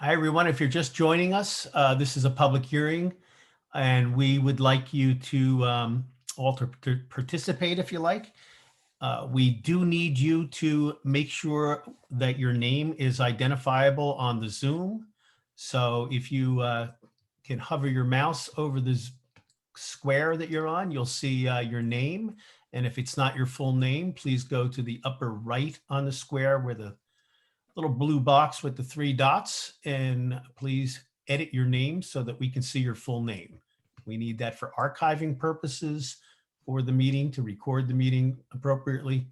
Hi, everyone. If you're just joining us, this is a public hearing, and we would like you to participate if you like. We do need you to make sure that your name is identifiable on the Zoom. So if you can hover your mouse over the square that you're on, you'll see your name. And if it's not your full name, please go to the upper right on the square where the little blue box with the 3 dots, and please edit your name so that we can see your full name. We need that for archiving purposes for the meeting, to record the meeting appropriately.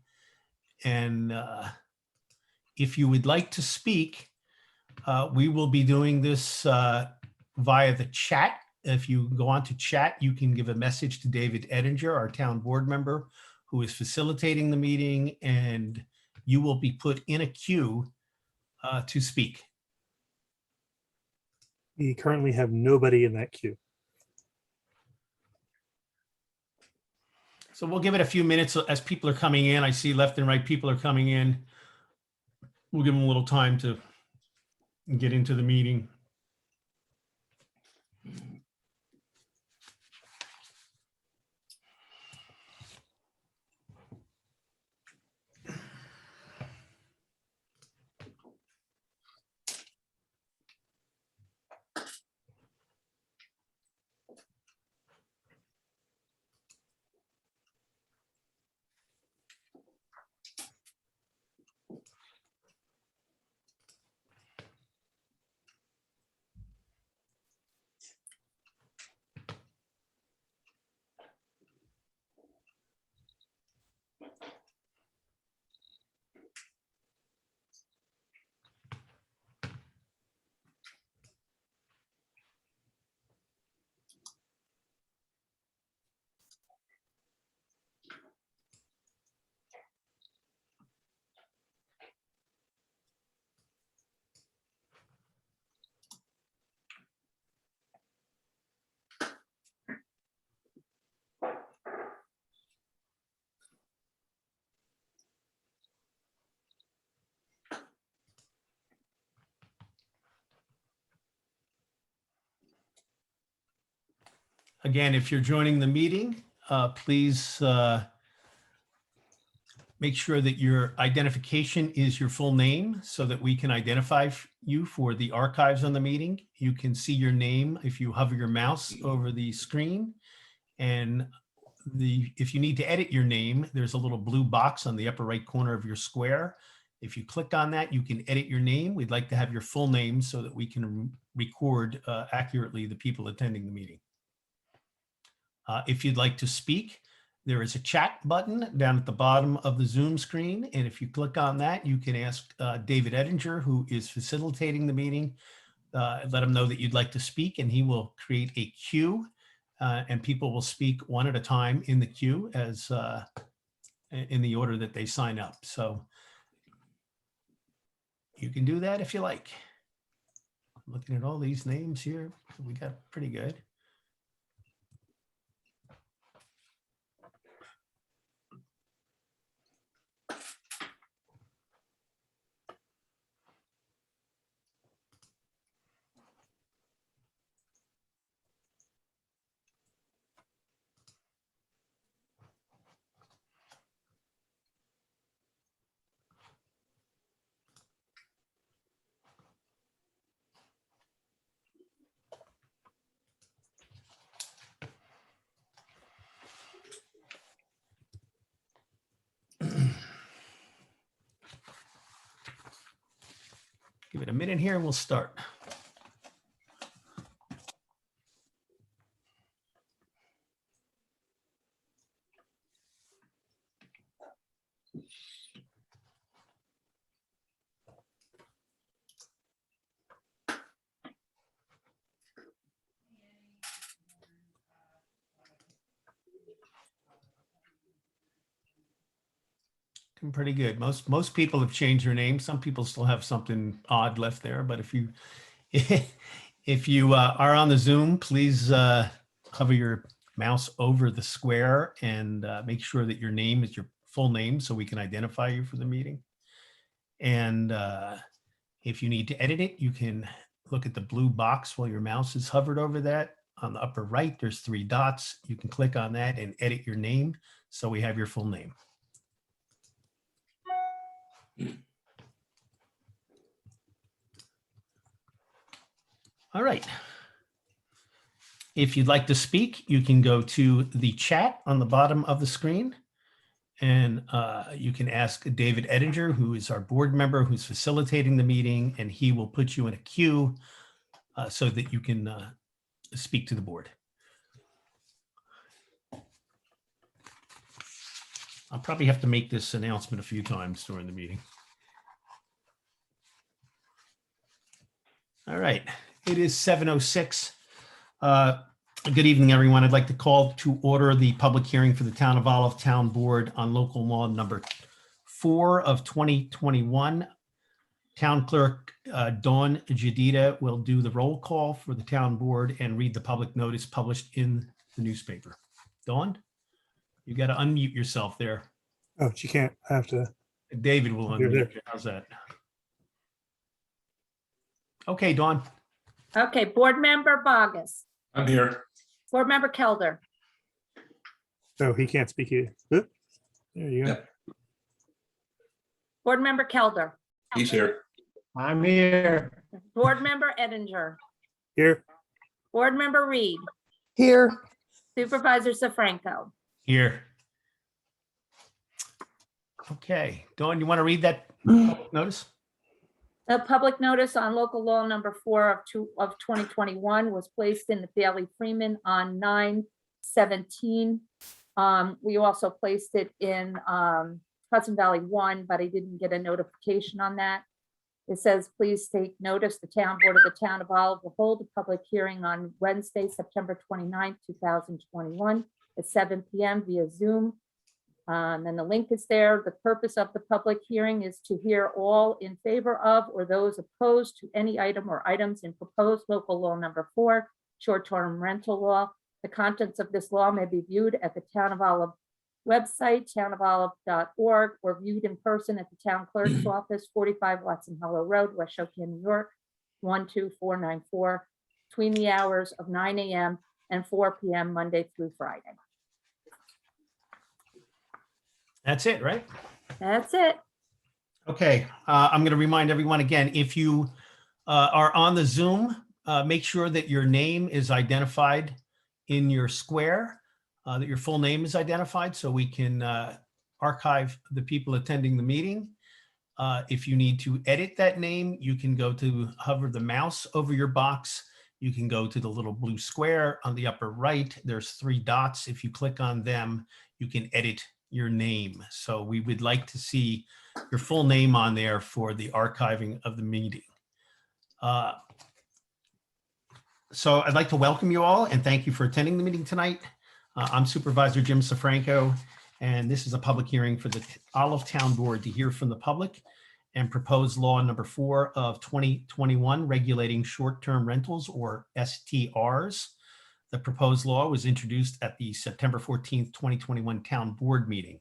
And if you would like to speak, we will be doing this via the chat. If you go on to chat, you can give a message to David Ettinger, our town board member, who is facilitating the meeting, and you will be put in a queue to speak. We currently have nobody in that queue. So we'll give it a few minutes as people are coming in. I see left and right people are coming in. We'll give them a little time to get into the meeting. Again, if you're joining the meeting, please make sure that your identification is your full name so that we can identify you for the archives on the meeting. You can see your name if you hover your mouse over the screen. And if you need to edit your name, there's a little blue box on the upper right corner of your square. If you click on that, you can edit your name. We'd like to have your full name so that we can record accurately the people attending the meeting. If you'd like to speak, there is a chat button down at the bottom of the Zoom screen. And if you click on that, you can ask David Ettinger, who is facilitating the meeting, let him know that you'd like to speak, and he will create a queue, and people will speak one at a time in the queue as in the order that they sign up. So you can do that if you like. I'm looking at all these names here. We got pretty good. Give it a minute here and we'll start. Doing pretty good. Most people have changed their name. Some people still have something odd left there, but if you if you are on the Zoom, please hover your mouse over the square and make sure that your name is your full name so we can identify you for the meeting. And if you need to edit it, you can look at the blue box while your mouse is hovered over that. On the upper right, there's 3 dots. You can click on that and edit your name so we have your full name. All right. If you'd like to speak, you can go to the chat on the bottom of the screen and you can ask David Edinger, who is our board member who's facilitating the meeting, and he will put you in a queue so that you can speak to the board. I'll probably have to make this announcement a few times during the meeting. All right, it is 7:06. Good evening, everyone. I'd like to call to order the public hearing for the Town of Olive Town Board on local law number 4 of 2021. Town Clerk Dawn Jadida will do the roll call for the town board and read the public notice published in the newspaper. Dawn, you got to unmute yourself there. Oh, she can't. I have to. David will You're there. unmute you. How's that? Okay, Dawn. Okay, Board Member Bogus, I'm here. Board Member Kelder, Oh, he can't speak either. Oop. There you go. Yep. Board Member Kelder, He's here. I'm here. Board Member Edinger, Here. Board Member Reed, Here. Supervisor Safranco. Here. Okay, Dawn, you want to read that public notice? The public notice on local law number 4 of 2021 was placed in the Daily Freeman on 9/17. We also placed it in Hudson Valley 1, but I didn't get a notification on that. It says, please take notice, the town board of the town of Olive will hold a public hearing on Wednesday, September 29th, 2021 at 7 p.m. via Zoom. And the link is there. The purpose of the public hearing is to hear all in favor of or those opposed to any item or items in proposed local law number 4, short-term rental law. The contents of this law may be viewed at the Town of Olive website, townofolive.org, or viewed in person at the town clerk's office, 45 Watson Hollow Road, West Shokian, New York, 12494, between the hours of 9 a.m. and 4 p.m. Monday through Friday. That's it, right? That's it. Okay, I'm going to remind everyone again, if you are on the Zoom, make sure that your name is identified in your square, that your full name is identified so we can archive the people attending the meeting. If you need to edit that name, you can go to hover the mouse over your box. You can go to the little blue square on the upper right. There's 3 dots. If you click on them, you can edit your name. So we would like to see your full name on there for the archiving of the meeting. So I'd like to welcome you all and thank you for attending the meeting tonight. I'm Supervisor Jim Safranco, and this is a public hearing for the Olive Town Board to hear from the public and propose law number 4 of 2021 regulating short-term rentals, or STRs. The proposed law was introduced at the September 14th, 2021 Town Board meeting.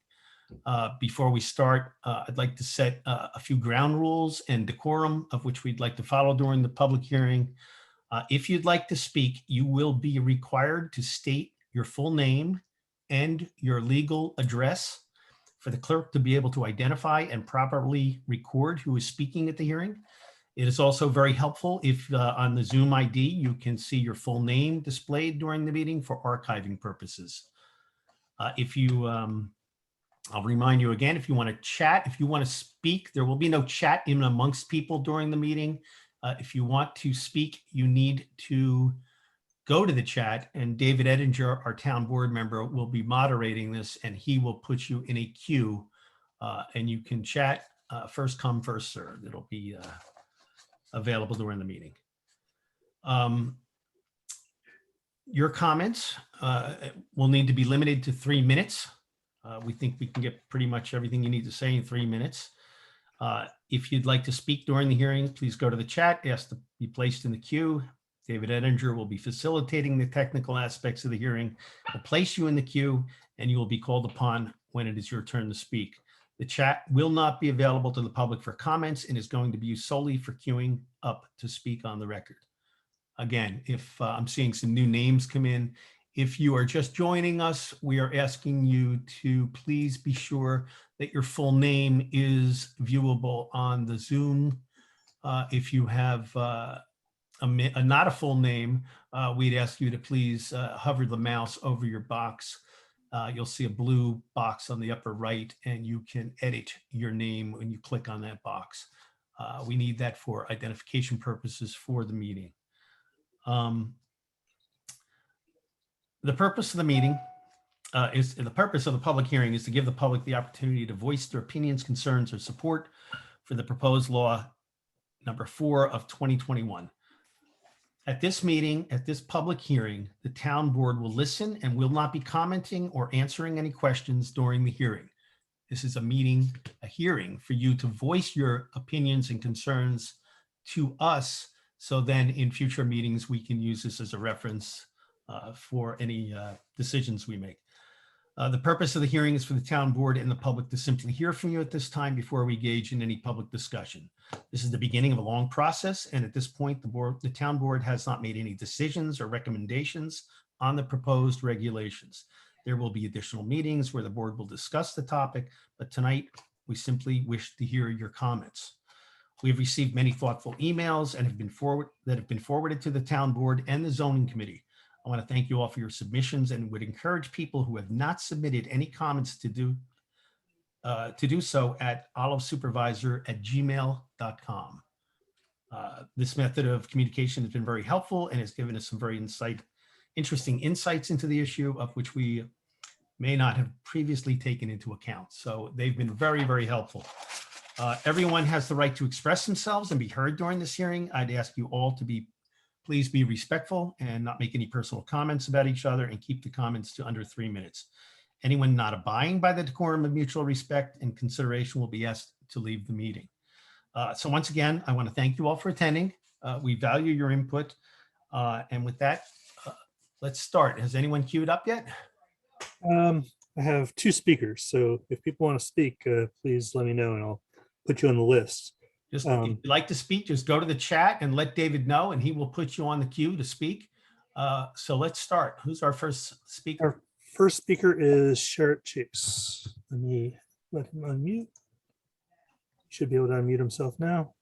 Before we start, I'd like to set a few ground rules and decorum of which we'd like to follow during the public hearing. If you'd like to speak, you will be required to state your full name and your legal address for the clerk to be able to identify and properly record who is speaking at the hearing. It is also very helpful if on the Zoom ID, you can see your full name displayed during the meeting for archiving purposes. If you I'll remind you again, if you want to chat, if you want to speak, there will be no chat in amongst people during the meeting. If you want to speak, you need to go to the chat, and David Edinger, our town board member, will be moderating this, and he will put you in a queue, and you can chat first come, first served. It'll be available during the meeting. Your comments will need to be limited to 3 minutes. We think we can get pretty much everything you need to say in 3 minutes. If you'd like to speak during the hearing, please go to the chat, ask to be placed in the queue. David Edinger will be facilitating the technical aspects of the hearing, will place you in the queue, and you will be called upon when it is your turn to speak. The chat will not be available to the public for comments and is going to be used solely for queuing up to speak on the record. Again, if I'm seeing some new names come in, if you are just joining us, we are asking you to please be sure that your full name is viewable on the Zoom. If you have not a full name, we'd ask you to please hover the mouse over your box. You'll see a blue box on the upper right, and you can edit your name when you click on that box. We need that for identification purposes for the meeting. The purpose of the meeting the purpose of the public hearing is to give the public the opportunity to voice their opinions, concerns, or support for the proposed law number 4 of 2021. At this meeting, at this public hearing, the town board will listen and will not be commenting or answering any questions during the hearing. This is a hearing for you to voice your opinions and concerns to us. So then in future meetings, we can use this as a reference for any decisions we make. The purpose of the hearing is for the town board and the public to simply hear from you at this time before we engage in any public discussion. This is the beginning of a long process, and at this point, the town board has not made any decisions or recommendations on the proposed regulations. There will be additional meetings where the board will discuss the topic, but tonight we simply wish to hear your comments. We have received many thoughtful emails and have been forwarded to the town board and the zoning committee. I want to thank you all for your submissions and would encourage people who have not submitted any comments to do so at olivesupervisor@gmail.com. This method of communication has been very helpful and has given us some very interesting insights into the issue of which we may not have previously taken into account. So they've been very, very helpful. Everyone has the right to express themselves and be heard during this hearing. I'd ask you all to please be respectful and not make any personal comments about each other and keep the comments to under 3 minutes. Anyone not abiding by the decorum of mutual respect and consideration will be asked to leave the meeting. So once again, I want to thank you all for attending. We value your input. And with that, let's start. Has anyone queued up yet? I have 2 speakers, so if people want to speak, please let me know and I'll put you on the list. Just if you'd like to speak, just go to the chat and let David know, and he will put you on the queue to speak. So let's start. Who's our first speaker? Our first speaker is Sherritt Chase. Let me let him unmute. Should be able to unmute himself now.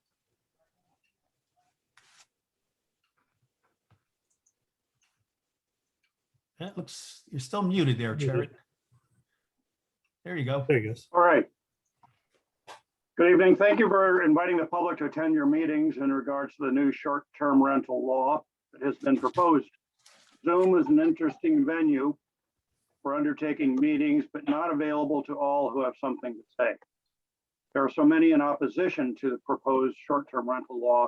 It looks, you're still muted there, Muted. Sherritt. There you go. There he goes. All right. Good evening. Thank you for inviting the public to attend your meetings in regards to the new short-term rental law that has been proposed. Zoom is an interesting venue for undertaking meetings, but not available to all who have something to say. There are so many in opposition to the proposed short-term rental law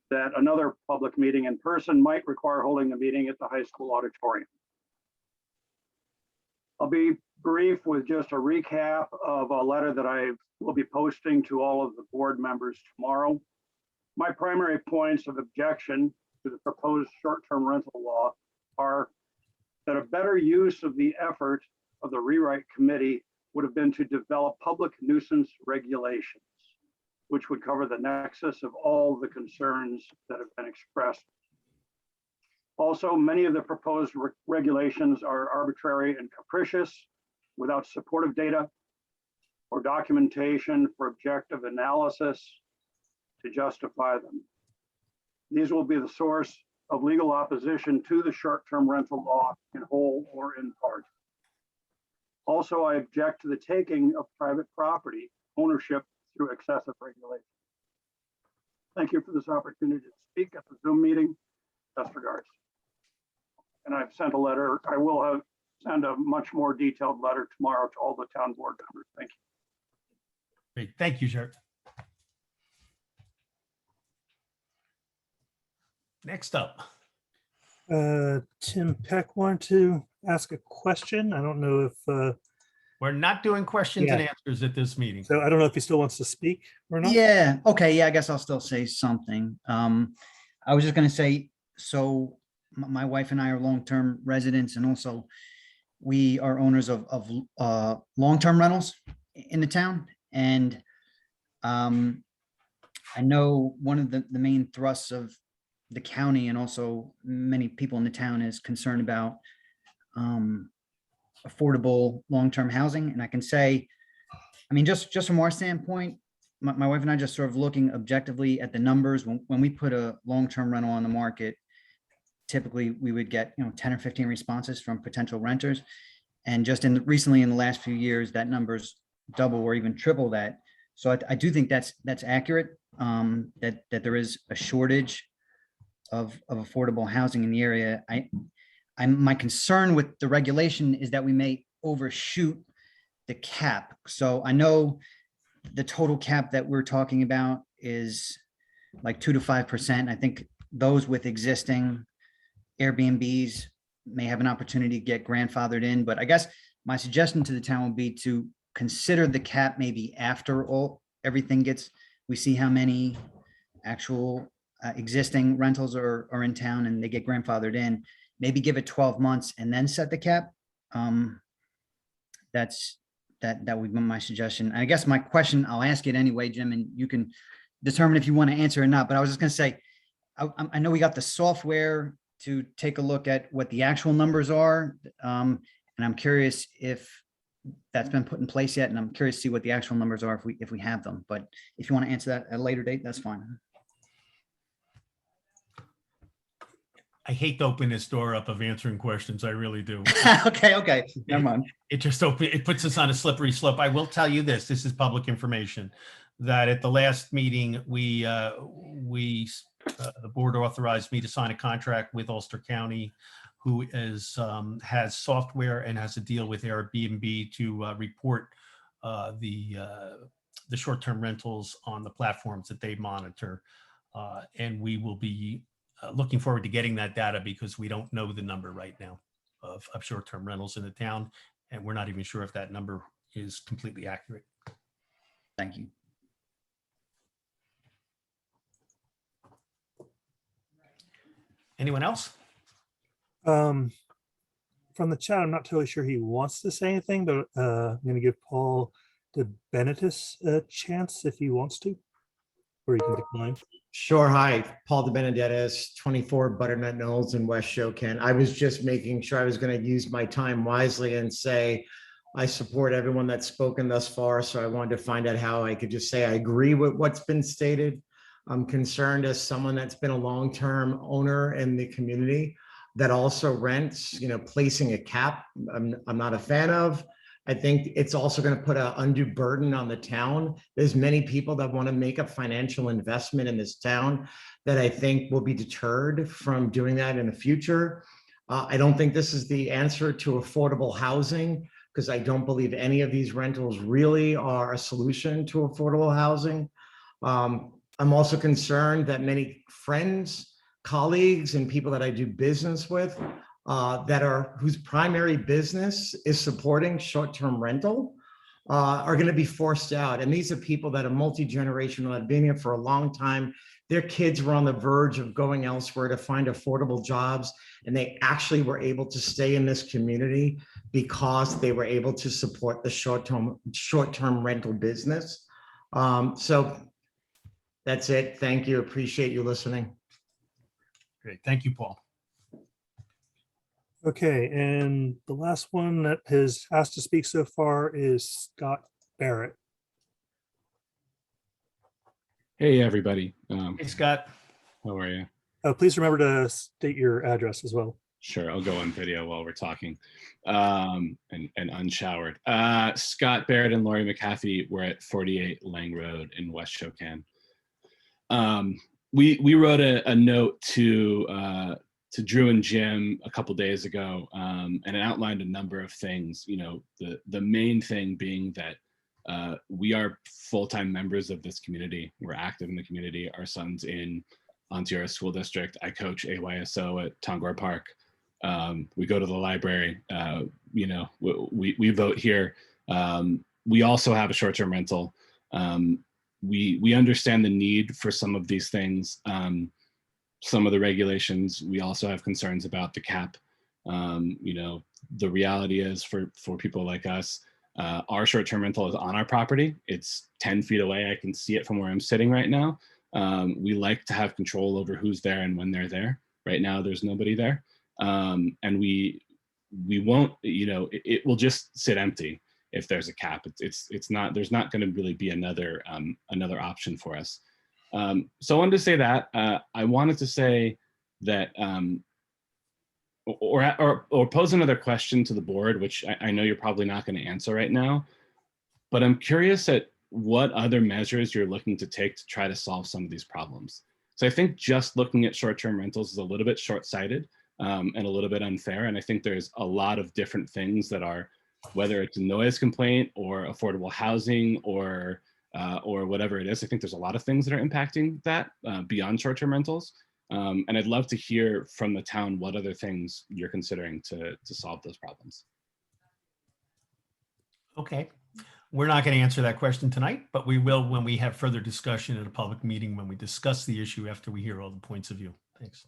that another public meeting in person might require holding the meeting at the high school auditorium. I'll be brief with just a recap of a letter that I will be posting to all of the board members tomorrow. My primary points of objection to the proposed short-term rental law are that a better use of the effort of the rewrite committee would have been to develop public nuisance regulations, which would cover the nexus of all the concerns that have been expressed. Also, many of the proposed regulations are arbitrary and capricious without supportive data or documentation for objective analysis to justify them. These will be the source of legal opposition to the short-term rental law in whole or in part. Also, I object to the taking of private property ownership through excessive regulation. Thank you for this opportunity to speak at the Zoom meeting. Best regards. And I've sent a letter. I will send a much more detailed letter tomorrow to all the town board members. Thank you. Great. Thank you, sir. Next up. Tim Peck wanted to ask a question. I don't know if, We're not doing questions and Yeah. answers at this meeting. so I don't know if he still wants to speak or not. Yeah, okay, yeah, I guess I'll still say something. I was just gonna say, so my wife and I are long-term residents, and also we are owners of long-term rentals in the town. And I know one of the main thrusts of the county, and also many people in the town, is concerned about affordable long-term housing. And I can say, I mean, just from our standpoint, my wife and I just sort of looking objectively at the numbers. When we put a long-term rental on the market, typically we would get, 10 or 15 responses from potential renters. And just recently in the last few years, that number's double or even triple that. So I do think that's accurate, that there is a shortage of affordable housing in the area. My concern with the regulation is that we may overshoot the cap. So I know the total cap that we're talking about is like 2 to 5%. I think those with existing Airbnbs may have an opportunity to get grandfathered in, but I guess my suggestion to the town would be to consider the cap maybe after everything we see how many actual existing rentals are in town and they get grandfathered in, maybe give it 12 months and then set the cap. That would be my suggestion. I guess my question, I'll ask it anyway, Jim, and you can determine if you want to answer or not, but I was just going to say, I know we got the software to take a look at what the actual numbers are. And I'm curious if that's been put in place yet. And I'm curious to see what the actual numbers are if we have them, but if you want to answer that at a later date, that's fine. I hate to open this door up of answering questions. I really do. Okay, never mind. It puts us on a slippery slope. I will tell you this is public information, that at the last meeting, the board authorized me to sign a contract with Ulster County, who has software and has a deal with Airbnb to report the short-term rentals on the platforms that they monitor. And we will be looking forward to getting that data, because we don't know the number right now of short-term rentals in the town. And we're not even sure if that number is completely accurate. Thank you. Anyone else? From the chat, I'm not totally sure he wants to say anything, but I'm going to give Paul de Benetis a chance if he wants to, or he can decline. Sure. Hi, Paul de Benedettis, 24 Butternut Knolls in West Shoken. I was just making sure I was going to use my time wisely and say I support everyone that's spoken thus far. So I wanted to find out how I could just say I agree with what's been stated. I'm concerned as someone that's been a long-term owner in the community that also rents, placing a cap, I'm not a fan of. I think it's also going to put an undue burden on the town. There's many people that want to make a financial investment in this town that I think will be deterred from doing that in the future. I don't think this is the answer to affordable housing, because I don't believe any of these rentals really are a solution to affordable housing. I'm also concerned that many friends, colleagues, and people that I do business with whose primary business is supporting short-term rental are going to be forced out. And these are people that are multi-generational, that have been here for a long time. Their kids were on the verge of going elsewhere to find affordable jobs, and they actually were able to stay in this community because they were able to support the short-term rental business. So that's it. Thank you. Appreciate you listening. Great. Thank you, Paul. Okay, and the last one that has asked to speak so far is Scott Barrett. Hey, everybody. Hey, Scott. How are you? Please remember to state your address as well. Sure, I'll go on video while we're talking, and unshowered. Scott Barrett and Lori McCaffey were at 48 Lang Road in West Shokan. We wrote a note to Drew and Jim a couple days ago, and it outlined a number of things. You know, the main thing being that we are full-time members of this community. We're active in the community. Our son's in Ontario School District. I coach AYSO at Tongor Park. We go to the library. You know, we vote here. We also have a short-term rental. We understand the need for some of these things. Some of the regulations, we also have concerns about the cap. You know, the reality is for people like us, our short-term rental is on our property. It's 10 feet away. I can see it from where I'm sitting right now. We like to have control over who's there and when they're there. Right now, there's nobody there. And we won't, you know, it will just sit empty if there's a cap. It's not, there's not going to really be another option for us. So I wanted to say that. I wanted to say that, or pose another question to the board, which I know you're probably not going to answer right now, but I'm curious at what other measures you're looking to take to try to solve some of these problems. So I think just looking at short-term rentals is a little bit short-sighted and a little bit unfair. And I think there's a lot of different things that are, whether it's a noise complaint or affordable housing or whatever it is. I think there's a lot of things that are impacting that beyond short-term rentals. And I'd love to hear from the town what other things you're considering to solve those problems. Okay. We're not going to answer that question tonight, but we will when we have further discussion at a public meeting, when we discuss the issue after we hear all the points of view. Thanks.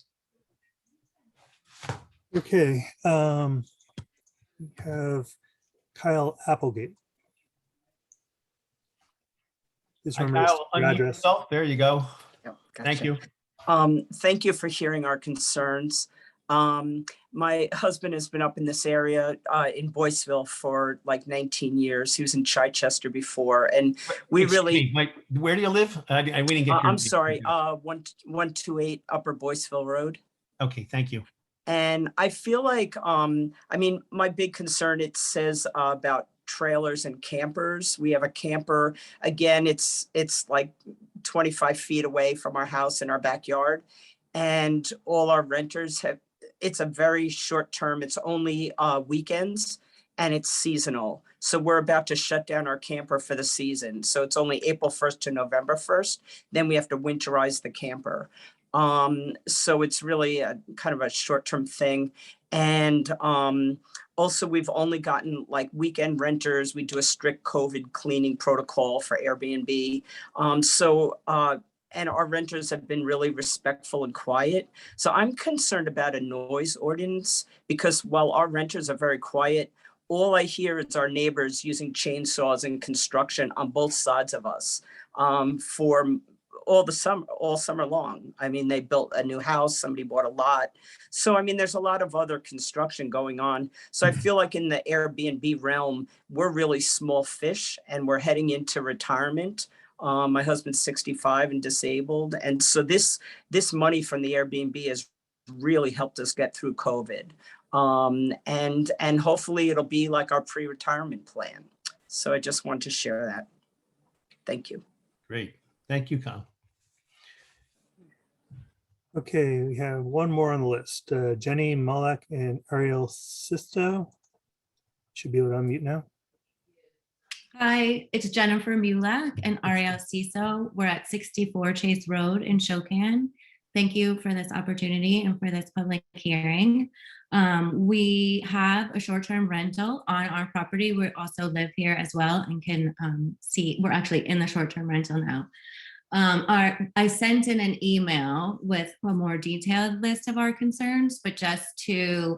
Okay. We have Kyle Applegate. Please Hi, remember Kyle, your unmute address. yourself. There you go. Yep, Thank gotcha. you. Thank you for hearing our concerns. My husband has been up in this area in Boyceville for like 19 years. He was in Chichester before, and we Excuse really. me, Mike, where do you live? We didn't get your I'm name. sorry. 128 Upper Boyceville Road. Okay, thank you. And I feel like, I mean, my big concern, it says about trailers and campers. We have a camper. Again, it's like 25 feet away from our house in our backyard. And all our renters have, it's a very short term. It's only weekends and it's seasonal. So we're about to shut down our camper for the season. So it's only April 1st to November 1st. Then we have to winterize the camper. So it's really a kind of a short-term thing. And also we've only gotten like weekend renters. We do a strict COVID cleaning protocol for Airbnb. And our renters have been really respectful and quiet. So I'm concerned about a noise ordinance because while our renters are very quiet, all I hear is our neighbors using chainsaws and construction on both sides of us for all summer long. I mean, they built a new house, somebody bought a lot. So, I mean, there's a lot of other construction going on. So I feel like in the Airbnb realm, we're really small fish and we're heading into retirement. My husband's 65 and disabled. And so this money from the Airbnb has really helped us get through COVID. And hopefully it'll be like our pre-retirement plan. So I just want to share that. Thank you. Great. Thank you, Kyle. Okay, we have one more on the list. Jenny Malak and Ariel Sisto. Should be able to unmute now. Hi, it's Jennifer Mulak and Ariel Ciso. We're at 64 Chase Road in Shokan. Thank you for this opportunity and for this public hearing. We have a short-term rental on our property. We also live here as well and can see, we're actually in the short-term rental now. I sent in an email with a more detailed list of our concerns, but just to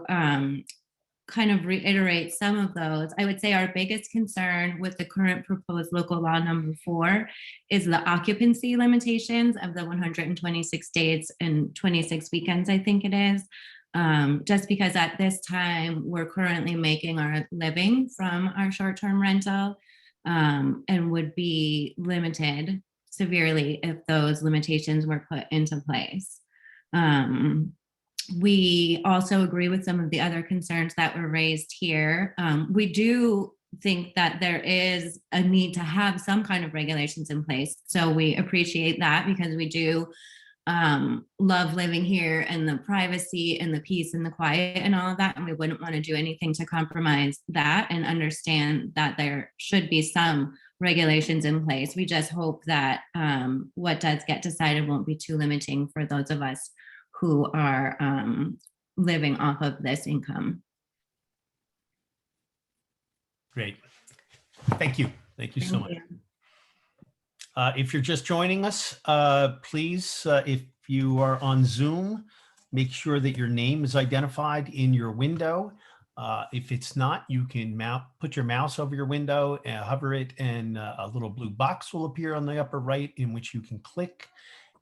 kind of reiterate some of those, I would say our biggest concern with the current proposed local law number 4 is the occupancy limitations of the 126 days and 26 weekends, I think it is. Just because at this time, we're currently making our living from our short-term rental and would be limited severely if those limitations were put into place. we also agree with some of the other concerns that were raised here. We do think that there is a need to have some kind of regulations in place. So we appreciate that because we do love living here and the privacy and the peace and the quiet and all of that. And we wouldn't want to do anything to compromise that, and understand that there should be some regulations in place. We just hope that what does get decided won't be too limiting for those of us who are living off of this income. Great. Thank you. Thank you so Thank much. you. If you're just joining us, please, if you are on Zoom, make sure that your name is identified in your window. If it's not, you can put your mouse over your window and hover it, and a little blue box will appear on the upper right in which you can click,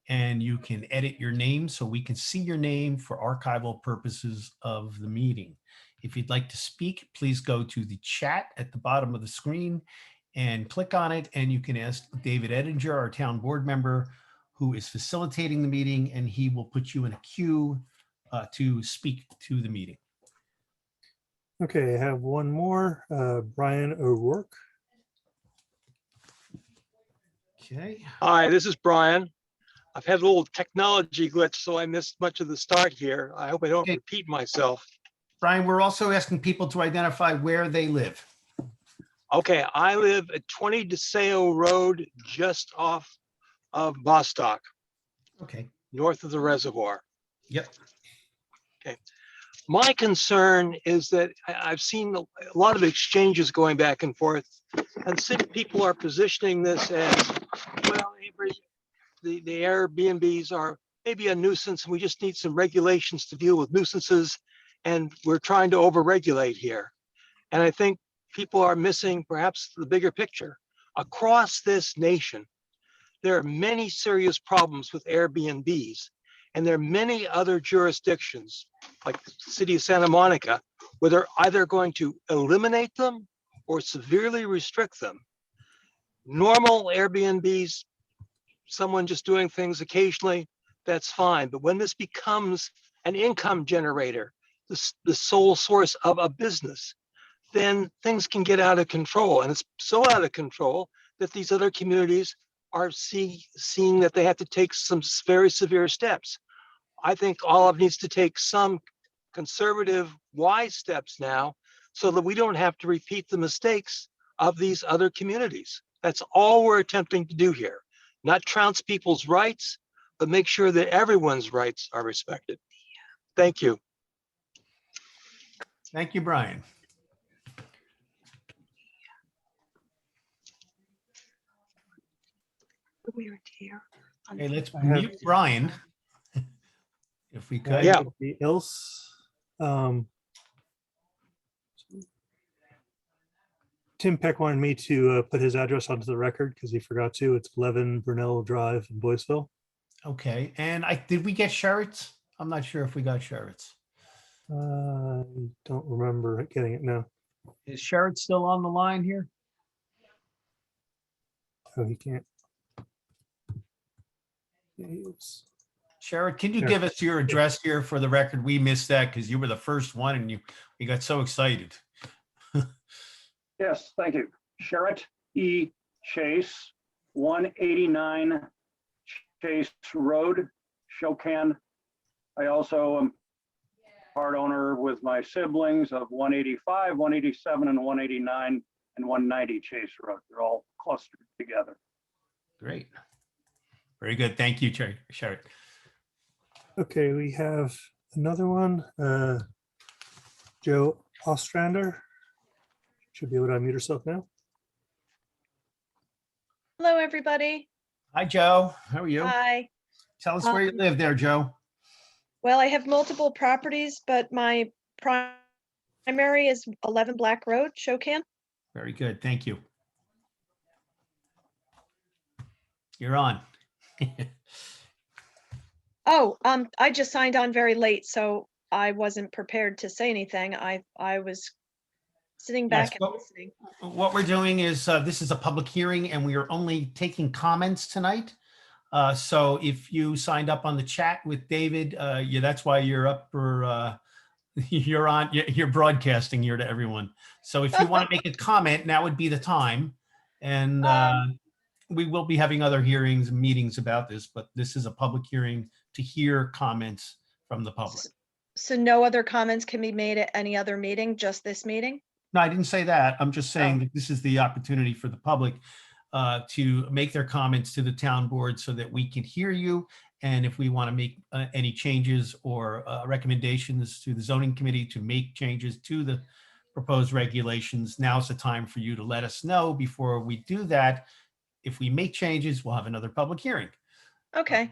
and you can edit your name so we can see your name for archival purposes of the meeting. If you'd like to speak, please go to the chat at the bottom of the screen and click on it, and you can ask David Edinger, our town board member, who is facilitating the meeting, and he will put you in a queue to speak to the meeting. Okay, I have one more, Brian O'Rourke. Okay. Hi, this is Brian. I've had a little technology glitch, so I missed much of the start here. I hope I don't Okay. repeat myself. Brian, we're also asking people to identify where they live. Okay, I live at 20 DeSeo Road, just off of Bostock, Okay. north of the reservoir. Yep. My concern is that I've seen a lot of exchanges going back and forth, and some people are positioning this as, well, the Airbnbs are maybe a nuisance, and we just need some regulations to deal with nuisances, and we're trying to overregulate here. And I think people are missing perhaps the bigger picture. Across this nation, there are many serious problems with Airbnbs, and there are many other jurisdictions, like the city of Santa Monica, where they're either going to eliminate them or severely restrict them. Normal Airbnbs, someone just doing things occasionally, that's fine. But when this becomes an income generator, the sole source of a business, then things can get out of control. And it's so out of control that these other communities are seeing that they have to take some very severe steps. I think Olive needs to take some conservative, wise steps now so that we don't have to repeat the mistakes of these other communities. That's all we're attempting to do here. Not trounce people's rights, but make sure that everyone's rights are respected. Thank you. Thank you, Brian. Okay, let's I have- mute Brian. If we could. Yeah. Anybody else? Tim Peck wanted me to put his address onto the record because he forgot to. It's 11 Brunel Drive in Boyceville. Okay, and did we get Sherritt's? I'm not sure if we got Sherritt's. I don't remember getting it now. Is Sherrod still on the line here? Oh, he can't. Yeah, he is. Sherritt, can you Sure. give us your address here for the record? We missed that because you were the first one and we got so excited. Yes, thank you. Sherritt E. Chase, 189 Chase Road, Shokan. I also am part owner with my siblings of 185, 187, and 189 and 190 Chase Road. They're all clustered together. Great. Very good. Thank you, Sherritt. Okay, we have another one. Joe Ostrander. Should be able to unmute herself now. Hello, everybody. Hi, Joe. How are you? Hi. Tell us where you live there, Joe. Well, I have multiple properties, but my primary is 11 Black Road, Shokan. Very good. Thank you. You're on. Oh, I just signed on very late, so I wasn't prepared to say anything. I was sitting back and well, listening. What we're doing is this is a public hearing and we are only taking comments tonight. So if you signed up on the chat with David, yeah, that's why you're up for, you're broadcasting here to everyone. So if you want to make a comment, now would be the time. And we will be having other hearings and meetings about this, but this is a public hearing to hear comments from the public. So no other comments can be made at any other meeting, just this meeting? No, I didn't say that. I'm just saying Oh. that this is the opportunity for the public to make their comments to the town board so that we can hear you. And if we want to make any changes or recommendations to the zoning committee to make changes to the proposed regulations, now's the time for you to let us know. Before we do that, if we make changes, we'll have another public hearing. Okay.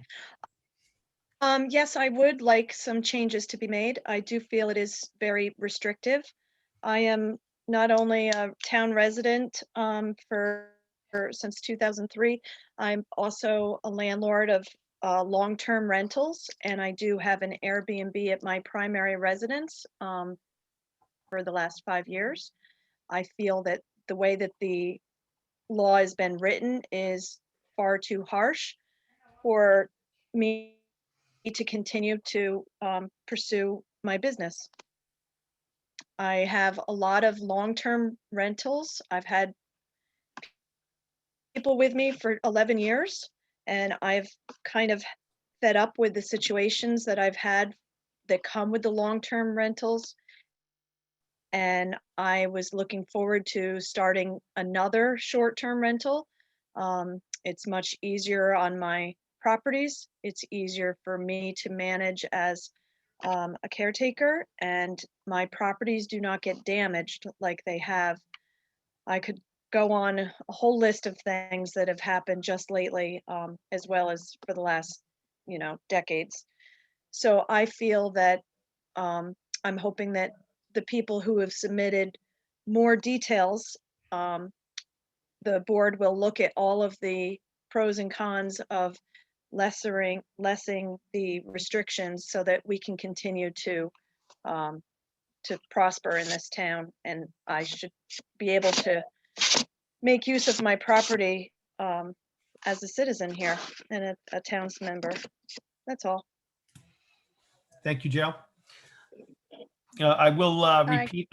Yes, I would like some changes to be made. I do feel it is very restrictive. I am not only a town resident since 2003, I'm also a landlord of long-term rentals, and I do have an Airbnb at my primary residence for the last 5 years. I feel that the way that the law has been written is far too harsh for me to continue to pursue my business. I have a lot of long-term rentals. I've had people with me for 11 years, and I've kind of fed up with the situations that I've had that come with the long-term rentals. And I was looking forward to starting another short-term rental. It's much easier on my properties. It's easier for me to manage as a caretaker, and my properties do not get damaged like they have. I could go on a whole list of things that have happened just lately, as well as for the last, decades. So I feel that I'm hoping that the people who have submitted more details, the board will look at all of the pros and cons of lessening the restrictions so that we can continue to prosper in this town. And I should be able to make use of my property as a citizen here and a town's member. That's all. Thank you, Joe. I will repeat,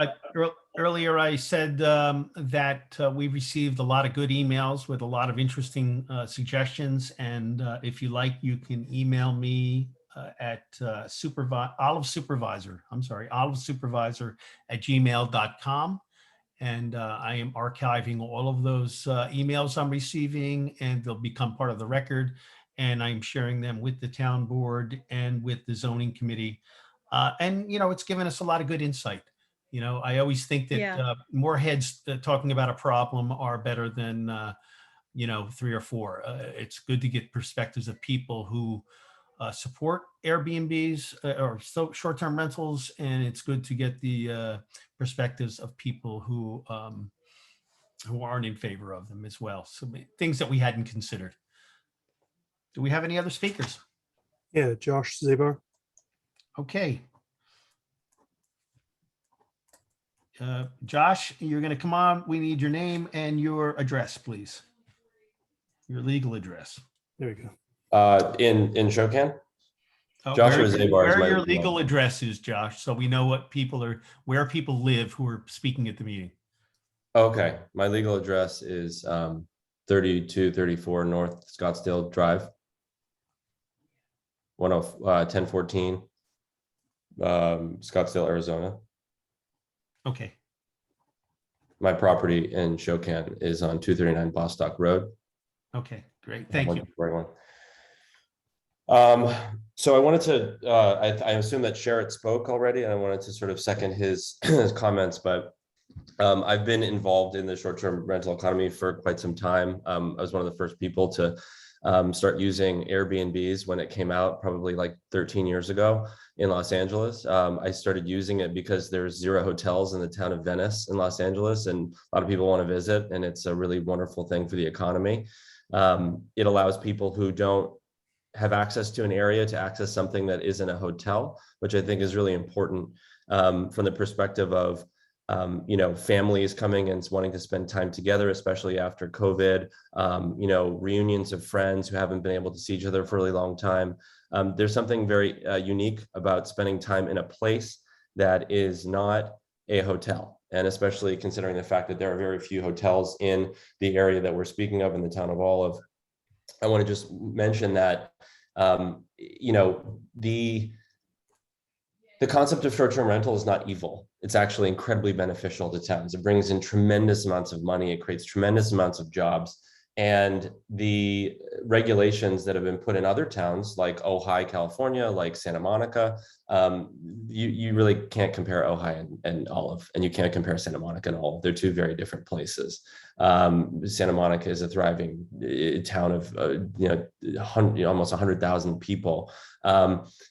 earlier I said that we received a lot of good emails with a lot of interesting suggestions. And if you like, you can email me at olivesupervisor@gmail.com. And I am archiving all of those emails I'm receiving, and they'll become part of the record. And I'm sharing them with the town board and with the zoning committee. And, it's given us a lot of good insight. I always think that Yeah. more heads talking about a problem are better than, 3 or 4. It's good to get perspectives of people who support Airbnbs or short-term rentals. And it's good to get the perspectives of people who aren't in favor of them as well. So things that we hadn't considered. Do we have any other speakers? Yeah, Josh Zabar. Okay. Josh, you're going to come on. We need your name and your address, please. Your legal address. There we go. In Shokan. Oh, Joshua Zabar is where my your legal legal address is, Josh, so we know where people live who are speaking at the meeting. Okay, my legal address is 3234 North Scottsdale Drive, 1014, Scottsdale, Arizona. Okay. My property in Shokan is on 239 Bostock Road. Okay, great. Thank you. Right one. So I wanted to, I assume that Sherritt spoke already, and I wanted to sort of second his comments, but I've been involved in the short-term rental economy for quite some time. I was one of the first people to start using Airbnbs when it came out, probably like 13 years ago in Los Angeles. I started using it because there's 0 hotels in the town of Venice in Los Angeles, and a lot of people want to visit, and it's a really wonderful thing for the economy. It allows people who don't have access to an area to access something that isn't a hotel, which I think is really important from the perspective of you know, families coming and wanting to spend time together, especially after COVID, you know, reunions of friends who haven't been able to see each other for a really long time. There's something very unique about spending time in a place that is not a hotel. And especially considering the fact that there are very few hotels in the area that we're speaking of in the town of Olive. I want to just mention that, you know, the concept of short-term rental is not evil. It's actually incredibly beneficial to towns. It brings in tremendous amounts of money. It creates tremendous amounts of jobs. And the regulations that have been put in other towns like Ojai, California, like Santa Monica, you really can't compare Ojai and Olive, and you can't compare Santa Monica and Olive. They're two very different places. Santa Monica is a thriving town of you know, almost 100,000 people.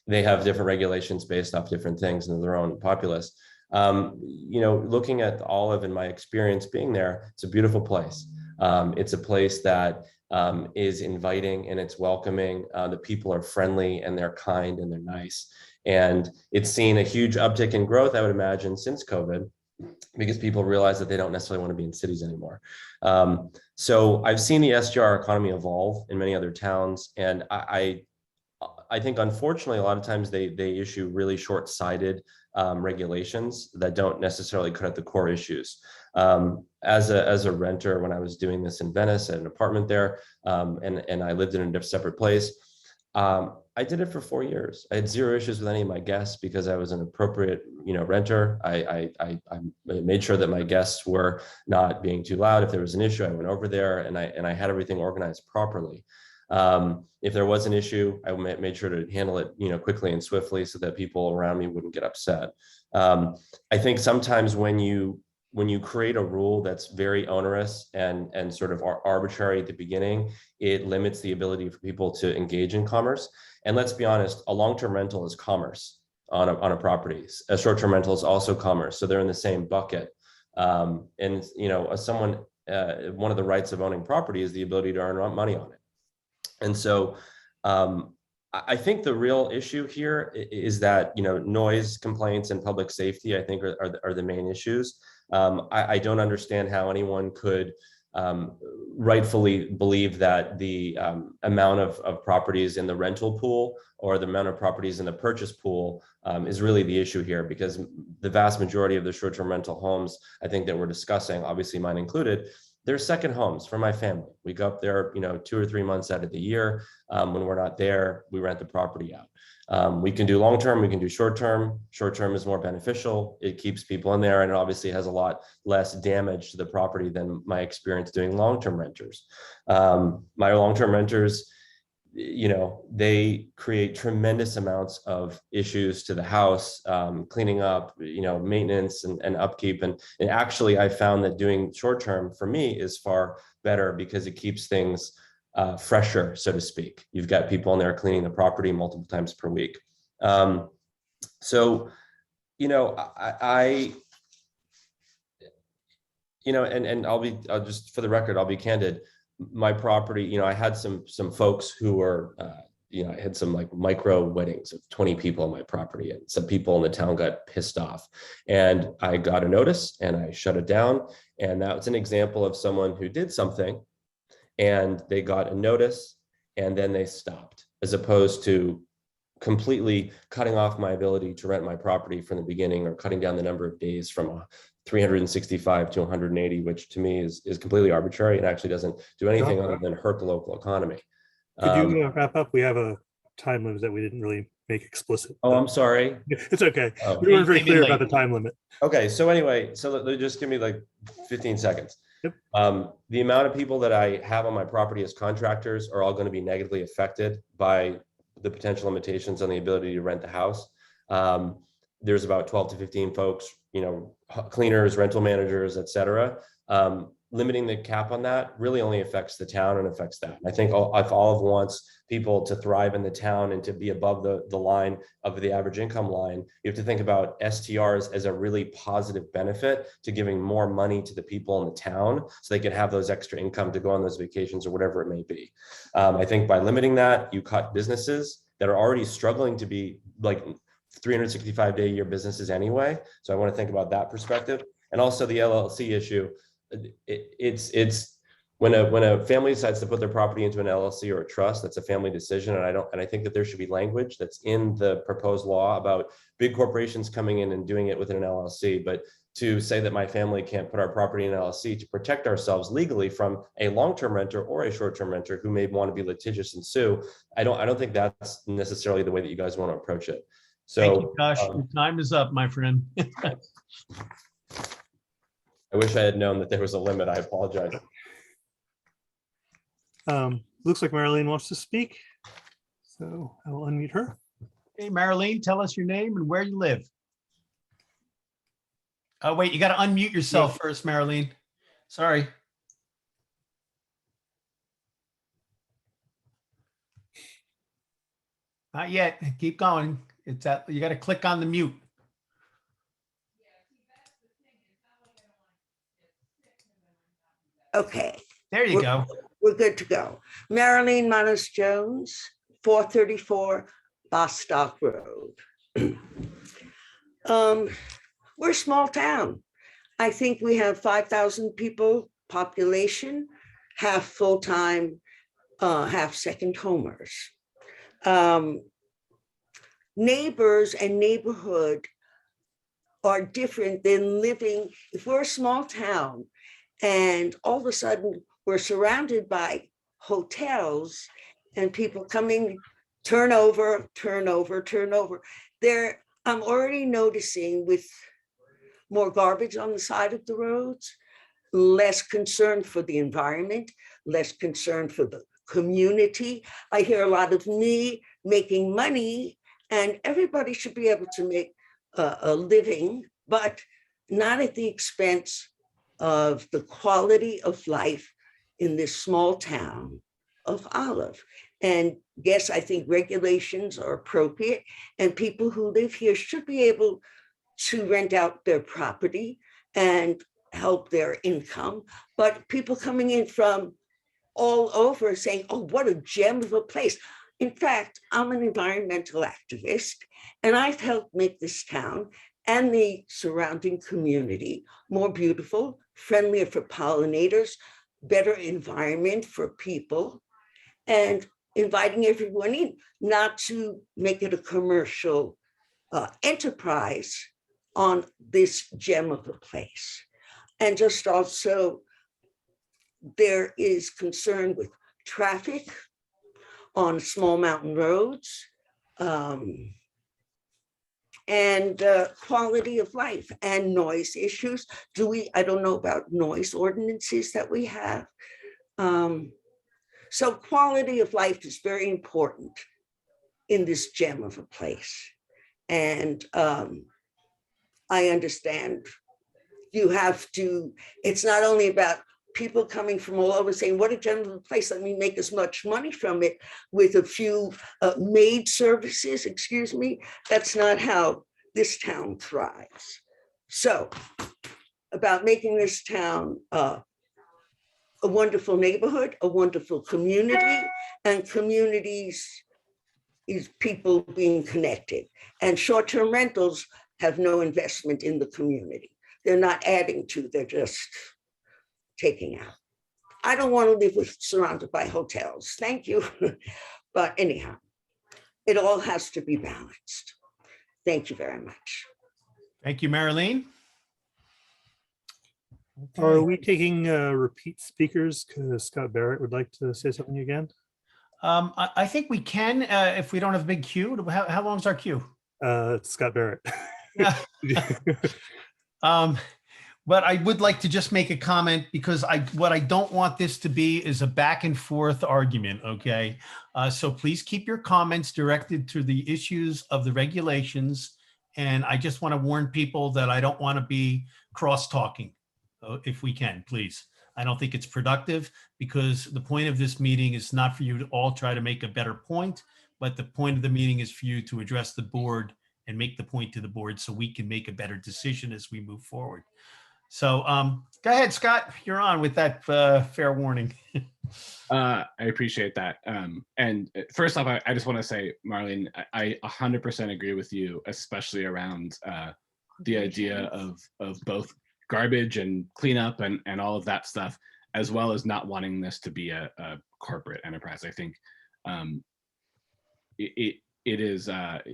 They have different regulations based off different things in their own populace. You know, looking at Olive and my experience being there, it's a beautiful place. It's a place that is inviting and it's welcoming. The people are friendly and they're kind and they're nice. And it's seen a huge uptick in growth, I would imagine, since COVID, because people realize that they don't necessarily want to be in cities anymore. So I've seen the STR economy evolve in many other towns. And I think, unfortunately, a lot of times they issue really short-sighted regulations that don't necessarily cut at the core issues. As a renter, when I was doing this in Venice at an apartment there, and I lived in a separate place, I did it for 4 years. I had zero issues with any of my guests because I was an appropriate, you know, renter. I made sure that my guests were not being too loud. If there was an issue, I went over there and I had everything organized properly. If there was an issue, I made sure to handle it, you know, quickly and swiftly so that people around me wouldn't get upset. I think sometimes when you create a rule that's very onerous and sort of arbitrary at the beginning, it limits the ability for people to engage in commerce. And let's be honest, a long-term rental is commerce on a property. A short-term rental is also commerce, so they're in the same bucket. And you know, one of the rights of owning property is the ability to earn money on it. And so I think the real issue here is that, you know, noise complaints and public safety, I think, are the main issues. I don't understand how anyone could rightfully believe that the amount of properties in the rental pool or the amount of properties in the purchase pool is really the issue here, because the vast majority of the short-term rental homes, I think, that we're discussing, obviously mine included, they're second homes for my family. We go up there, you know, 2 or 3 months out of the year. When we're not there, we rent the property out. We can do long-term, we can do short-term. Short-term is more beneficial. It keeps people in there, and it obviously has a lot less damage to the property than my experience doing long-term renters. My long-term renters, you know, they create tremendous amounts of issues to the house, cleaning up, you know, maintenance and upkeep. And actually, I found that doing short-term for me is far better because it keeps things fresher, so to speak. You've got people in there cleaning the property multiple times per week. So, you know, you know, and I'll just, for the record, I'll be candid. My property, you know, I had some folks who were, you know, I had some like micro weddings of 20 people on my property, and some people in the town got pissed off, and I got a notice and I shut it down. And that was an example of someone who did something and they got a notice and then they stopped, as opposed to completely cutting off my ability to rent my property from the beginning, or cutting down the number of days from 365 to 180, which to me is completely arbitrary and actually doesn't do anything other than hurt the local economy. Could you wrap up? We have a time limit that we didn't really make explicit. Oh, I'm sorry. It's okay. Oh. We weren't very clear about the time limit. Okay, so anyway, so just give me like 15 seconds. Yep. The amount of people that I have on my property as contractors are all going to be negatively affected by the potential limitations on the ability to rent the house. There's about 12 to 15 folks, you know, cleaners, rental managers, et cetera. Limiting the cap on that really only affects the town and affects that. I think if Olive wants people to thrive in the town and to be above the line of the average income line, you have to think about STRs as a really positive benefit to giving more money to the people in the town so they can have those extra income to go on those vacations or whatever it may be. I think by limiting that, you cut businesses that are already struggling to be like 365-day-a-year businesses anyway. So I want to think about that perspective. And also the LLC issue, it's when a family decides to put their property into an LLC or a trust, that's a family decision. And I think that there should be language that's in the proposed law about big corporations coming in and doing it within an LLC. But to say that my family can't put our property in an LLC to protect ourselves legally from a long-term renter or a short-term renter who may want to be litigious and sue, I don't think that's necessarily the way that you guys want to approach it. Thank So you, Josh. Your time is up, my friend. I wish I had known that there was a limit. I apologize. Looks like Marilyn wants to speak, so I will unmute her. Hey, Marilyn, tell us your name and where you live. Oh, wait, you got to unmute yourself first, Marilyn. Sorry. Not yet. Keep going. It's that you got to click on the mute. Okay, There you go. we're good to go. Marilyn Manos Jones, 434 Bostock Road. We're a small town. I think we have 5,000 people population, half full-time, half second homers. Neighbors and neighborhood are different than living. If we're a small town and all of a sudden we're surrounded by hotels and people coming, turnover. I'm already noticing with more garbage on the side of the roads, less concern for the environment, less concern for the community. I hear a lot of me making money, and everybody should be able to make a living, but not at the expense of the quality of life in this small town of Olive. And yes, I think regulations are appropriate, and people who live here should be able to rent out their property and help their income. But people coming in from all over saying, oh, what a gem of a place. In fact, I'm an environmental activist, and I've helped make this town and the surrounding community more beautiful, friendlier for pollinators, better environment for people, and inviting everyone in, not to make it a commercial enterprise on this gem of a place. And just also, there is concern with traffic on small mountain roads, and quality of life and noise issues. I don't know about noise ordinances that we have. So quality of life is very important in this gem of a place. And I understand you have to, it's not only about people coming from all over saying, what a gem of a place, let me make as much money from it with a few maid services, excuse me. That's not how this town thrives. So about making this town a wonderful neighborhood, a wonderful community, and communities is people being connected. And short-term rentals have no investment in the community. They're not adding to, they're just taking out. I don't want to live surrounded by hotels. Thank you. But anyhow, it all has to be balanced. Thank you very much. Thank you, Marilyn. Are we taking repeat speakers? Because Scott Barrett would like to say something again. I think we can, if we don't have a big queue. How long is our queue? Scott Barrett. But I would like to just make a comment, because what I don't want this to be is a back and forth argument, okay? So please keep your comments directed to the issues of the regulations. And I just want to warn people that I don't want to be cross-talking, if we can, please. I don't think it's productive, because the point of this meeting is not for you to all try to make a better point, but the point of the meeting is for you to address the board and make the point to the board so we can make a better decision as we move forward. So go ahead, Scott, you're on with that fair warning. I appreciate that. And first off, I just want to say, Marlene, I 100% agree with you, especially around the idea of both garbage and cleanup and all of that stuff, as well as not wanting this to be a corporate enterprise. I think it is,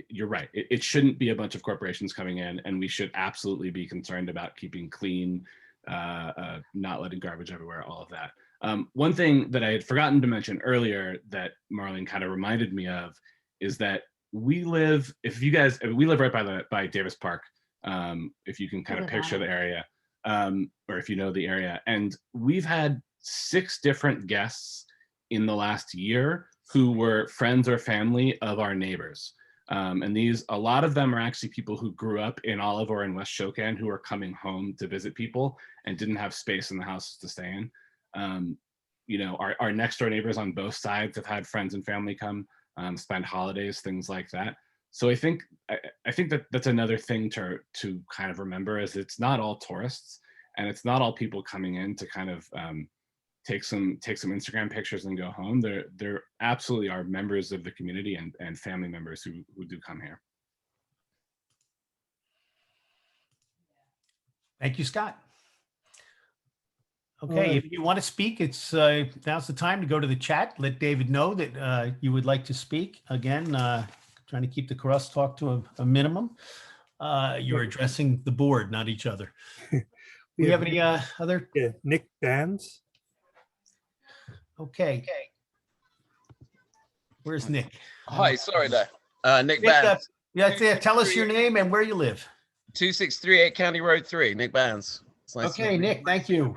you're right. It shouldn't be a bunch of corporations coming in, and we should absolutely be concerned about keeping clean, not letting garbage everywhere, all of that. One thing that I had forgotten to mention earlier that Marlene kind of reminded me of is that we live, we live right by Davis Park. If you can kind of picture the area, or if you know the area, and we've had 6 different guests in the last year who were friends or family of our neighbors. And a lot of them are actually people who grew up in Olive or in West Shokan who are coming home to visit people and didn't have space in the houses to stay in. Our next door neighbors on both sides have had friends and family come spend holidays, things like that. So I think that that's another thing to kind of remember, is it's not all tourists, and it's not all people coming in to kind of take some Instagram pictures and go home. There absolutely are members of the community and family members who do come here. Thank you, Scott. Okay, if you want to speak, it's now's the time to go to the chat. Let David know that you would like to speak. Again, trying to keep the crosstalk to a minimum. You're addressing the board, not each other. Do you have any other? Yeah, Nick Bands. Okay. Where's Nick? Hi, sorry there. Nick Nick, Bands. Tell us your name and where you live. 2638 County Road 3, Nick Bands. Nice okay, Nick, thank you.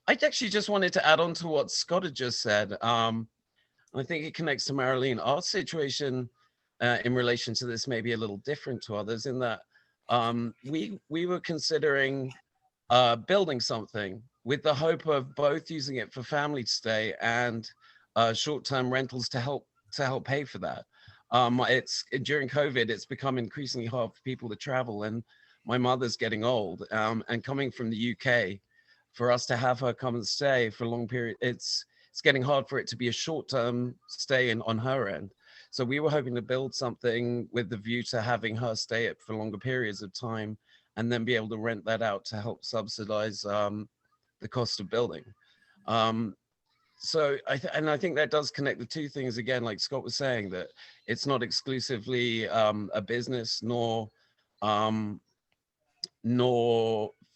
I actually just wanted to add on to what Scott had just said. I think it connects to Marlene. Our situation in relation to this may be a little different to others in that we were considering building something with the hope of both using it for family stay and short-term rentals to help pay for that. It's during COVID, it's become increasingly hard for people to travel, and my mother's getting old, and coming from the UK, for us to have her come and stay for a long period, it's getting hard for it to be a short-term stay on her end. So we were hoping to build something with the view to having her stay it for longer periods of time, and then be able to rent that out to help subsidize the cost of building. So I think that does connect the two things again, like Scott was saying, that it's not exclusively a business nor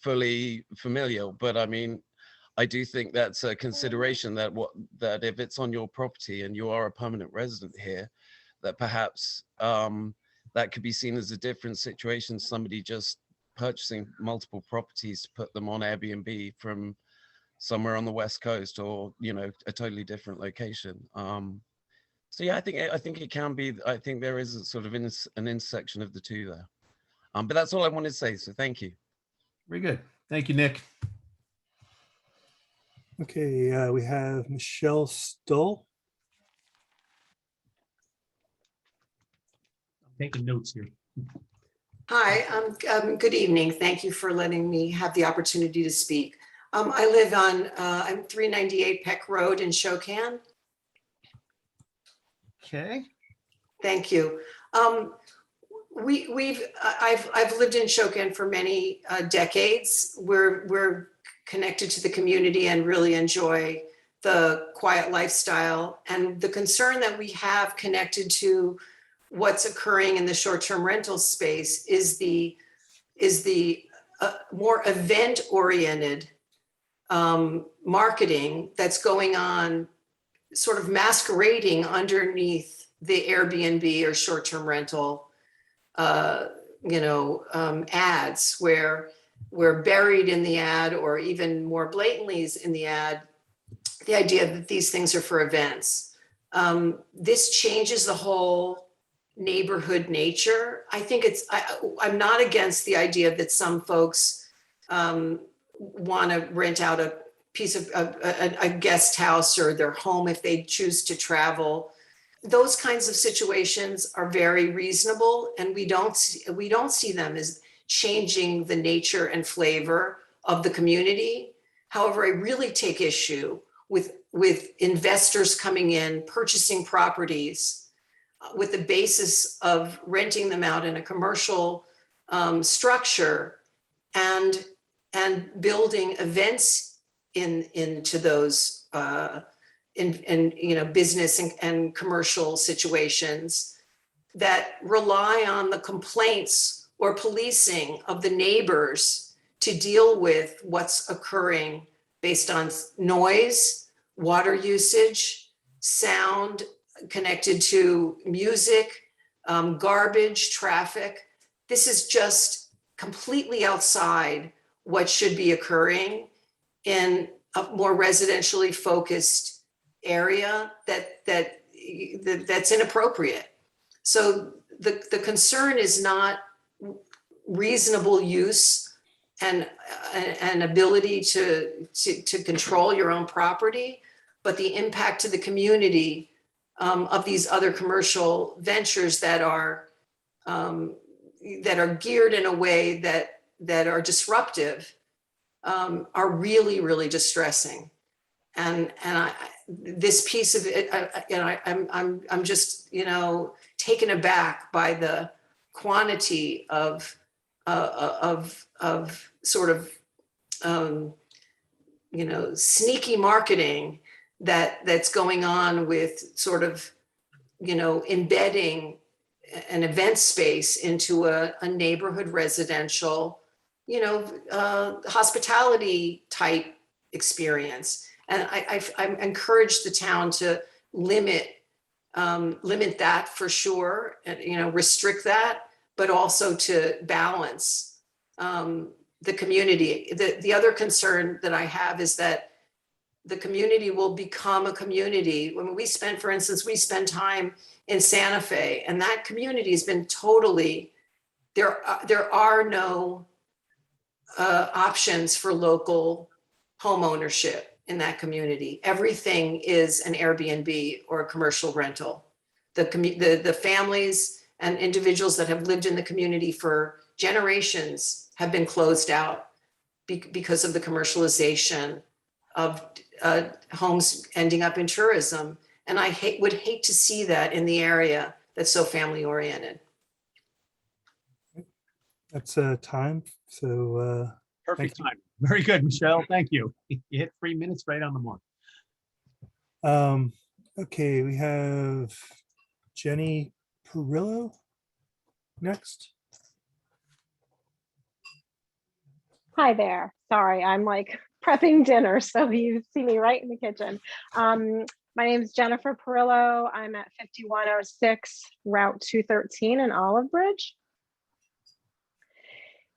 fully familial, but I mean, I do think that's a consideration that if it's on your property and you are a permanent resident here, that perhaps that could be seen as a different situation, somebody just purchasing multiple properties to put them on Airbnb from somewhere on the West Coast, or a totally different location. So yeah, I think it can be. I think there is a sort of an intersection of the two there. But that's all I wanted to say. So thank you. Very good. Thank you, Nick. Okay, we have Michelle Stoll. I'm taking notes here. Hi, good evening. Thank you for letting me have the opportunity to speak. I live on I'm 398 Peck Road in Shokan. Okay. Thank you. I've lived in Shokan for many decades. We're connected to the community and really enjoy the quiet lifestyle. And the concern that we have connected to what's occurring in the short-term rental space is the more event-oriented marketing that's going on, sort of underneath the Airbnb or short-term rental ads, where we're buried in the ad, or even more blatantly is in the ad, the idea that these things are for events. This changes the whole neighborhood nature. I think I'm not against the idea that some folks want to rent out a piece of a guest house or their home if they choose to travel. Those kinds of situations are very reasonable, and we don't see them as changing the nature and flavor of the community. However, I really take issue with investors coming in, purchasing properties with the basis of renting them out in a commercial structure, and and building events into those in business and commercial situations that rely on the complaints or policing of the neighbors to deal with what's occurring based on noise, water usage, sound connected to music, garbage, traffic. This is just completely outside what should be occurring in a more residentially focused area that's inappropriate. So the concern is not reasonable use and ability to control your own property, but the impact to the community of these other commercial ventures that are geared in a way that are disruptive are really, really distressing. And this piece of it, I'm just, taken aback by the quantity of sort of, sneaky marketing that's going on with sort of, embedding an event space into a neighborhood residential, hospitality type experience. And I encourage the town to limit that for sure, and, restrict that, but also to balance the community. The other concern that I have is that the community will become a community. When we spend time in Santa Fe, and that community has been totally, there are no options for local home ownership in that community. Everything is an Airbnb or a commercial rental. The families and individuals that have lived in the community for generations have been closed out because of the commercialization of homes ending up in tourism. And I would hate to see that in the area that's so family oriented. That's time. So Perfect time. Very good, Michelle. Thank you. You hit 3 minutes right on the mark. okay, we have Jenny Perillo next. Hi there. Sorry, I'm like prepping dinner, so you see me right in the kitchen. My name is Jennifer Perillo. I'm at 5106 Route 213 in Olive Bridge.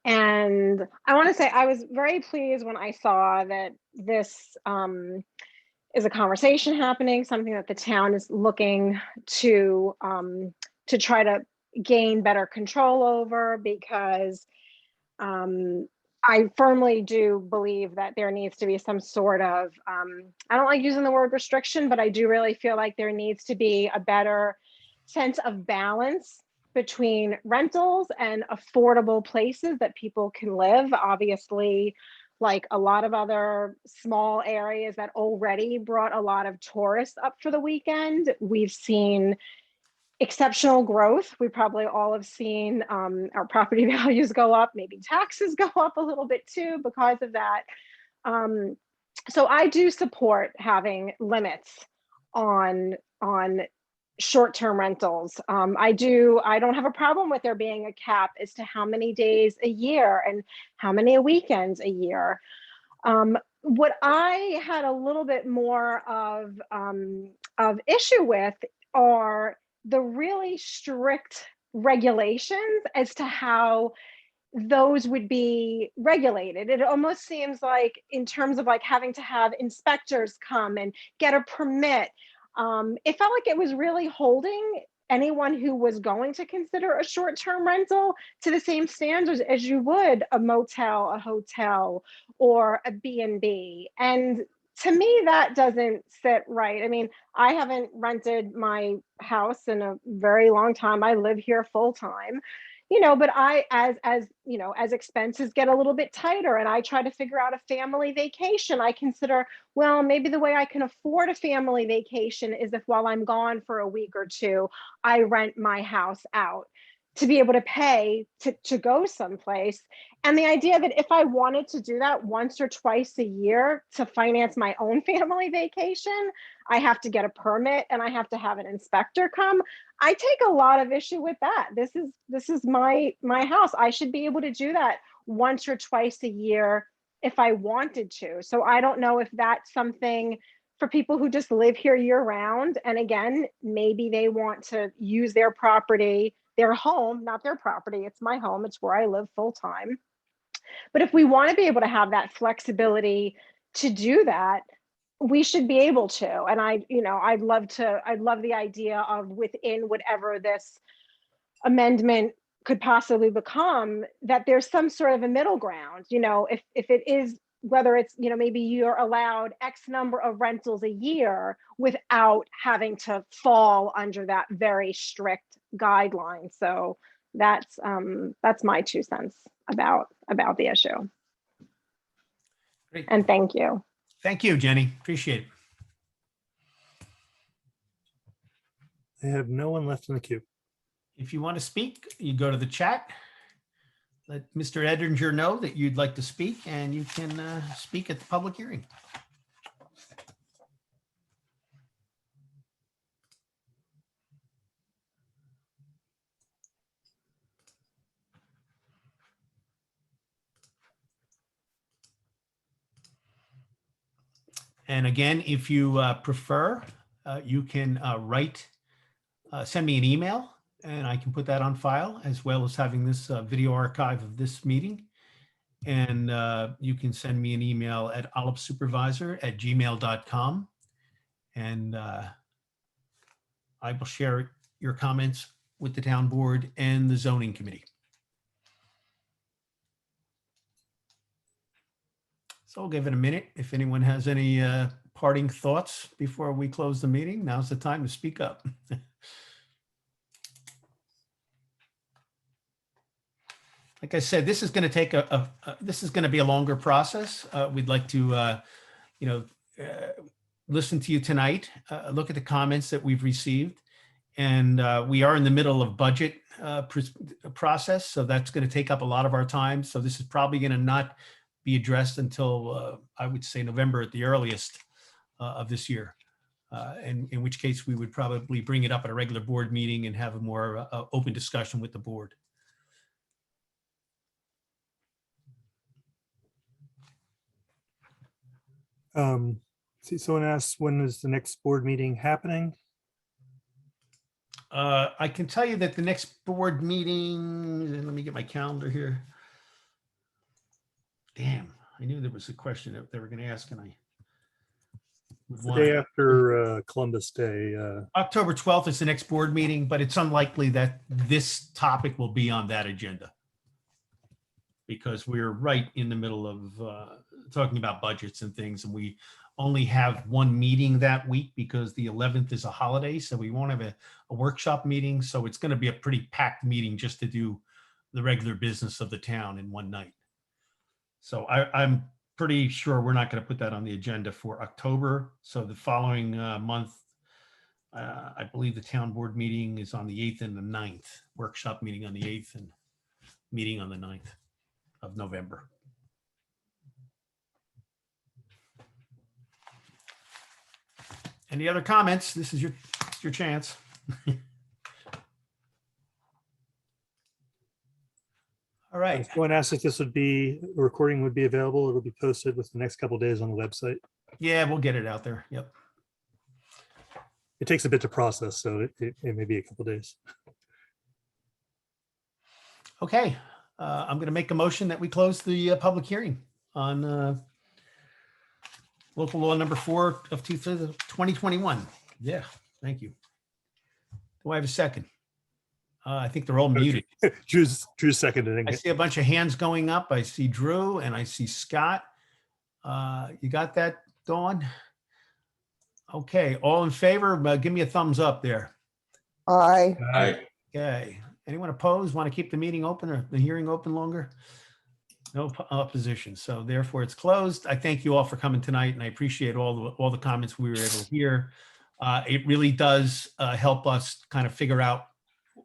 And I want to say I was very pleased when I saw that this is a conversation happening, something that the town is looking to try to gain better control over, because I firmly do believe that there needs to be some sort of, I don't like using the word restriction, but I do really feel like there needs to be a better sense of balance between rentals and affordable places that people can live. Obviously, like a lot of other small areas that already brought a lot of tourists up for the weekend, we've seen exceptional growth. We probably all have seen our property values go up, maybe taxes go up a little bit too because of that. So I do support having limits on short-term rentals. I don't have a problem with there being a cap as to how many days a year and how many weekends a year. What I had a little bit more of issue with are the really strict regulations as to how those would be regulated. It almost seems like, in terms of like having to have inspectors come and get a permit, it felt like it was really holding anyone who was going to consider a short-term rental to the same standards as you would a motel, a hotel, or a B&B. And to me, that doesn't sit right. I mean, I haven't rented my house in a very long time. I live here full time, but as expenses get a little bit tighter and I try to figure out a family vacation, I consider, well, maybe the way I can afford a family vacation is if while I'm gone for a week or two, I rent my house out. to be able to pay to go someplace. And the idea that if I wanted to do that once or twice a year to finance my own family vacation, I have to get a permit and I have to have an inspector come. I take a lot of issue with that. This is my house. I should be able to do that once or twice a year if I wanted to. So I don't know if that's something for people who just live here year round. And again, maybe they want to use their property, their home, not their property. It's my home. It's where I live full time. But if we want to be able to have that flexibility to do that, we should be able to. And I'd love the idea of within whatever this amendment could possibly become, that there's some sort of a middle ground. If it is, whether it's, maybe you're allowed X number of rentals a year without having to fall under that very strict guideline. So that's my 2 cents about the issue. Great. And thank you. Thank you, Jenny. Appreciate it. I have no one left in the queue. If you want to speak, you go to the chat. Let Mr. Edinger know that you'd like to speak, and you can speak at the public hearing. And again, if you prefer, you can send me an email, and I can put that on file, as well as having this video archive of this meeting. And you can send me an email at olipsupervisor@gmail.com. And I will share your comments with the town board and the zoning committee. So I'll give it a minute. If anyone has any parting thoughts before we close the meeting, now's the time to speak up. Like I said, this is going to take this is going to be a longer process. We'd like to, listen to you tonight, look at the comments that we've received, and we are in the middle of budget process, so that's going to take up a lot of our time. So this is probably going to not be addressed until I would say November at the earliest of this year. In which case we would probably bring it up at a regular board meeting and have a more open discussion with the board. See, someone asked, when is the next board meeting happening? I can tell you that the next board meeting, let me get my calendar here. Damn, I knew there was a question that they were going to ask, and I would The want day to- after Columbus Day. October 12th is the next board meeting, but it's unlikely that this topic will be on that agenda, because we're right in the middle of talking about budgets and things, and we only have one meeting that week because the 11th is a holiday, so we won't have a workshop meeting. So it's going to be a pretty packed meeting just to do the regular business of the town in one night. So I'm pretty sure we're not going to put that on the agenda for October. So the following month, I believe the town board meeting is on the 8th and the 9th, workshop meeting on the 8th and meeting on the 9th of November. Any other comments? This is your chance. All right. Someone asked if this would be, a recording would be available. It'll be posted within the next couple of days on the website. Yeah, we'll get it out there. Yep. It takes a bit to process, so it may be a couple of days. Okay. I'm going to make a motion that we close the public hearing on local law number 4 of 2021. Yeah, thank you. Do I have a second? I think they're all muted. Drew's seconding I it. see a bunch of hands going up. I see Drew and I see Scott. You got that, Dawn? Okay, all in favor, give me a thumbs up there. Aye. Okay, anyone opposed? Want to keep the meeting open or the hearing open longer? No opposition, so therefore it's closed. I thank you all for coming tonight, and I appreciate all the comments we were able to hear. It really does help us kind of figure out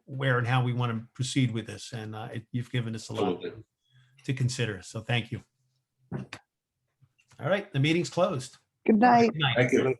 where and how we want to proceed with this. And you've given us a lot Absolutely. to consider. So thank you. All right, the meeting's closed. Good night. Good night. Thank you.